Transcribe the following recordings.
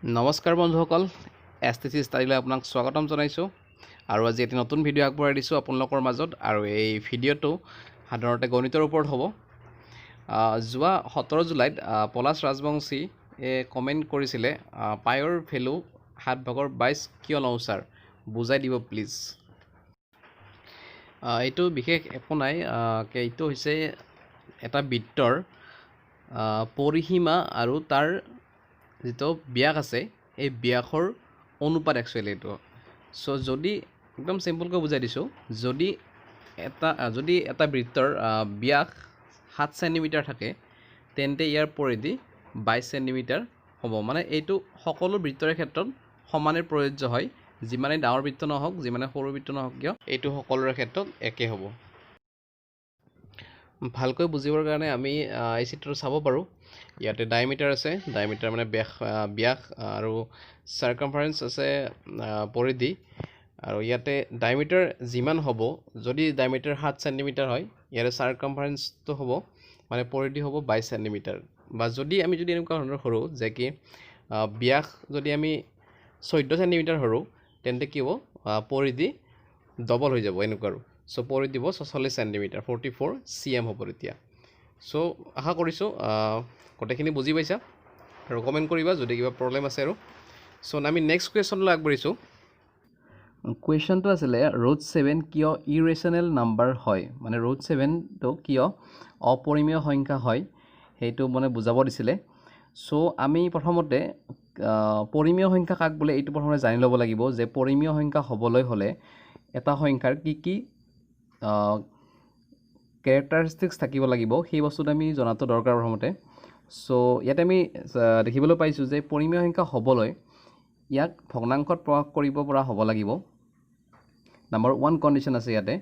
নমস্কাৰ বন্ধুসকল, এছটিচি ষ্টাডিলৈ আপোনাক স্বাগতম জনাইছোঁ আৰু আজি এটি নতুন ভিডিঅ' আগবঢ়াই দিছোঁ আপোনালোকৰ মাজত। আৰু এই ভিডিঅ'টো সাধাৰণতে গণিতৰ ওপৰত হ'ব। যোৱা 17 জুলাইত পলাশ ৰাজবংশীয়ে কমেণ্ট কৰিছিলে, পায়ৰ ভেলু 7/22 কিয় লওঁ ছাৰ, বুজাই দিব প্লিজ। এইটো বিশেষ একো নাই, এইটো হৈছে এটা বৃত্তৰ পৰিসীমা আৰু তাৰ যিটো ব্যাস আছে এই ব্যাসৰ অনুপাত একচুৱেলি এইটো। চ' যদি একদম চিম্পলকৈ বুজাই দিছোঁ, যদি এটা বৃত্তৰ ব্যাস 7 চেণ্টিমিটাৰ থাকে তেন্তে ইয়াৰ পৰিধি 22 চেণ্টিমিটাৰ হ'ব। মানে এইটো সকলো বৃত্তৰে ক্ষেত্ৰত সমানে প্ৰযোজ্য হয়, যিমানেই ডাঙৰ বৃত্ত নহওক যিমানে সৰু বৃত্ত নহওক কিয় এইটো সকলোৰে ক্ষেত্ৰত একে হ'ব। ভালকৈ বুজিবৰ কাৰণে আমি এই চিত্ৰটো চাব পাৰোঁ। ইয়াতে ডায়মিটাৰ আছে, ডায়মিটাৰ মানে ব্যাস আৰু চাৰ্কামফাৰেন্স আছে পৰিধি। আৰু ইয়াতে ডায়মিটাৰ যিমান হ'ব, যদি ডায়মিটাৰ 7 চেণ্টিমিটাৰ হয় ইয়াতে চাৰ্কামফাৰেন্সটো হ'ব মানে পৰিধি হ'ব 22 চেণ্টিমিটাৰ। বা যদি এনেকুৱা ধৰণৰ ধৰোঁ যে কি ব্যাস যদি আমি 14 চেণ্টিমিটাৰ ধৰোঁ তেন্তে কি হ'ব, পৰিধি ডবল হৈ যাব এনেকুৱা আৰু। চ' পৰিধি দিব 46 চেণ্টিমিটাৰ, 44 cm হ'ব তেতিয়া। চ' আশা কৰিছোঁ গোটেইখিনি বুজি পাইছা আৰু কমেণ্ট কৰিবা যদি কিবা প্ৰব্লেম আছে আৰু। চ' আমি নেক্সট কুৱেশ্যনলৈ আগবাঢ়িছোঁ। কুৱেশ্যনটো আছিলে √7 কিয় ইৰেশ্যনেল নাম্বাৰ হয়, মানে √7টো কিয় অপৰিমেয় সংখ্যা হয় সেইটো মানে বুজাব দিছিলে। চ' আমি প্ৰথমতে পৰিমেয় সংখ্যা কাক বোলে এইটো প্ৰথমতে জানি ল'ব লাগিব যে পৰিমেয় সংখ্যা হ'বলৈ হ'লে এটা সংখ্যাৰ কি কেৰেক্টাৰিষ্টিক্স থাকিব লাগিব সেই বস্তুটো আমি জনাটো দৰকাৰ প্ৰথমতে। চ' ইয়াতে আমি দেখিবলৈ পাইছোঁ যে পৰিমেয় সংখ্যা হ'বলৈ ইয়াক ভগ্নাংশত প্ৰকাশ কৰিব পৰা হ'ব লাগিব। নাম্বাৰ 1 কণ্ডিশ্যন আছে ইয়াতে।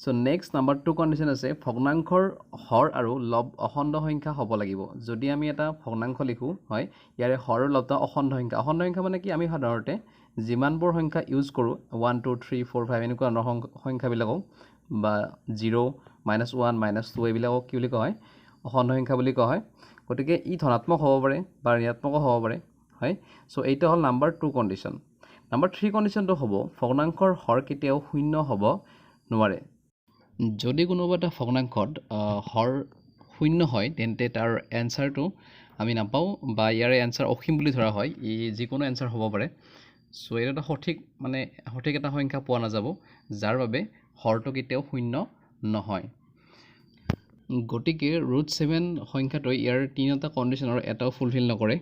চ' নেক্সট নাম্বাৰ 2 কণ্ডিশ্যন আছে ভগ্নাংশৰ হৰ আৰু লব অখণ্ড সংখ্যা হ'ব লাগিব। যদি আমি এটা ভগ্নাংশ লিখোঁ হয়, ইয়াৰে হৰ আৰু লবটা অখণ্ড সংখ্যা। অখণ্ড সংখ্যা মানে কি, আমি সাধাৰণতে যিমানবোৰ সংখ্যা ইউজ কৰোঁ 1 2 3 4 5 এনেকুৱা ধৰণৰ সংখ্যাবিলাকক বা 0 -1 -2 এইবিলাকক কি বুলি কোৱা হয়, অখণ্ড সংখ্যা বুলি কোৱা হয়। গতিকে ই ধনাত্মক হ'ব পাৰে বা ঋণাত্মকো হ'ব পাৰে হয়। চ' এইটো হ'ল নাম্বাৰ 2 কণ্ডিশ্যন। নাম্বাৰ 3 কণ্ডিশ্যনটো হ'ব ভগ্নাংশৰ হৰ কেতিয়াও শূন্য হ'ব নোৱাৰে। যদি কোনোবা এটা ভগ্নাংশত হৰ শূন্য হয় তেন্তে তাৰ এনচাৰটো আমি নাপাওঁ বা ইয়াৰে এনচাৰ অসীম বুলি ধৰা হয়। ই যিকোনো এনচাৰ হ'ব পাৰে। চ' এইটো এটা সঠিক এটা সংখ্যা পোৱা নাযাব যাৰ বাবে হৰটো কেতিয়াও শূন্য নহয়। গতিকে √7 সংখ্যাটোৱে ইয়াৰ 3টা কণ্ডিশ্যনৰ এটাও ফুলফিল নকৰে।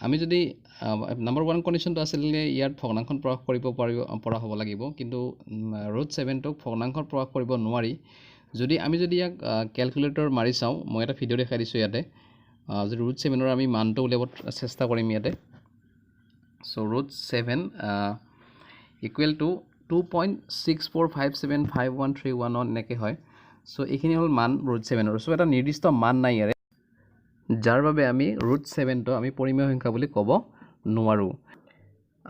আমি যদি নাম্বাৰ 1 কণ্ডিশ্যনটো আছিলে ইয়াত ভগ্নাংশত প্ৰকাশ কৰিব পৰা হ'ব লাগিব, কিন্তু √7টোক ভগ্নাংশত প্ৰকাশ কৰিব নোৱাৰি। আমি যদি ইয়াক কেলকুলেটৰ মাৰি চাওঁ, মই এটা ভিডিঅ' দেখাই দিছোঁ ইয়াতে, যদি √7ৰ আমি মানটো উলিয়াব চেষ্টা কৰিম ইয়াতে। চ' √7 ইকুৱেল টু 2.64575131 এনেকৈ হয়। চ' এইখিনি হ'ল মান √7ৰ। চ' এটা নিৰ্দিষ্ট মান নাই ইয়াৰে, যাৰ বাবে আমি √7টো আমি পৰিমেয় সংখ্যা বুলি ক'ব নোৱাৰোঁ।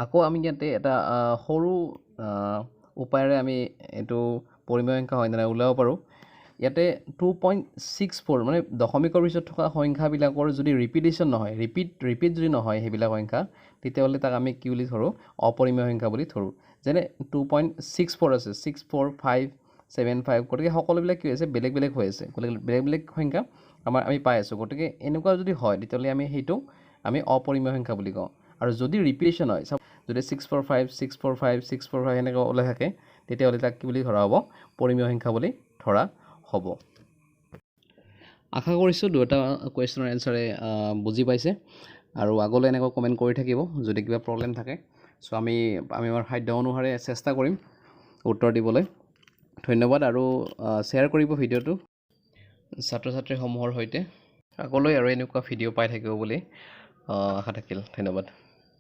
আকৌ আমি ইয়াতে এটা সৰু উপায়েৰে আমি এইটো পৰিমেয় সংখ্যা হয় নে নাই ওলাব পাৰোঁ। ইয়াতে 2.64 মানে দশমিকৰ পিছত থকা সংখ্যাবিলাকৰ যদি ৰিপিটেশ্যন নহয়, ৰিপিট যদি নহয় সেইবিলাক সংখ্যা, তেতিয়াহ'লে তাক আমি কি বুলি ধৰোঁ, অপৰিমেয় সংখ্যা বুলি ধৰোঁ। যেনে 2.64 আছে, 64575, গতিকে সকলোবিলাক কি হৈছে বেলেগ বেলেগ হৈ আছে, বেলেগ বেলেগ সংখ্যা আমি পাই আছোঁ। গতিকে এনেকুৱা যদি হয় তেতিয়াহ'লে সেইটো আমি অপৰিমেয় সংখ্যা বুলি কওঁ। আৰু যদি ৰিপিটেশ্যন হয়, যদি 645 645 645 এনেকৈ ওলাই থাকে তেতিয়াহ'লে তাক কি বুলি ধৰা হ'ব, পৰিমেয় সংখ্যা বুলি ধৰা হ'ব। আশা কৰিছোঁ দুটা কুৱেশ্যনৰ এনচাৰে বুজি পাইছে আৰু আগলৈ এনেকৈ কমেণ্ট কৰি থাকিব যদি কিবা প্ৰব্লেম থাকে। চ' আমি আমাৰ সাধ্য অনুসাৰে চেষ্টা কৰিম উত্তৰ দিবলৈ। ধন্যবাদ আৰু শ্বেয়াৰ কৰিব ভিডিঅ'টো ছাত্ৰ ছাত্ৰীসমূহৰ সৈতে। আগলৈ আৰু এনেকুৱা ভিডিঅ' পাই থাকিব বুলি আশা থাকিল। ধন্যবাদ।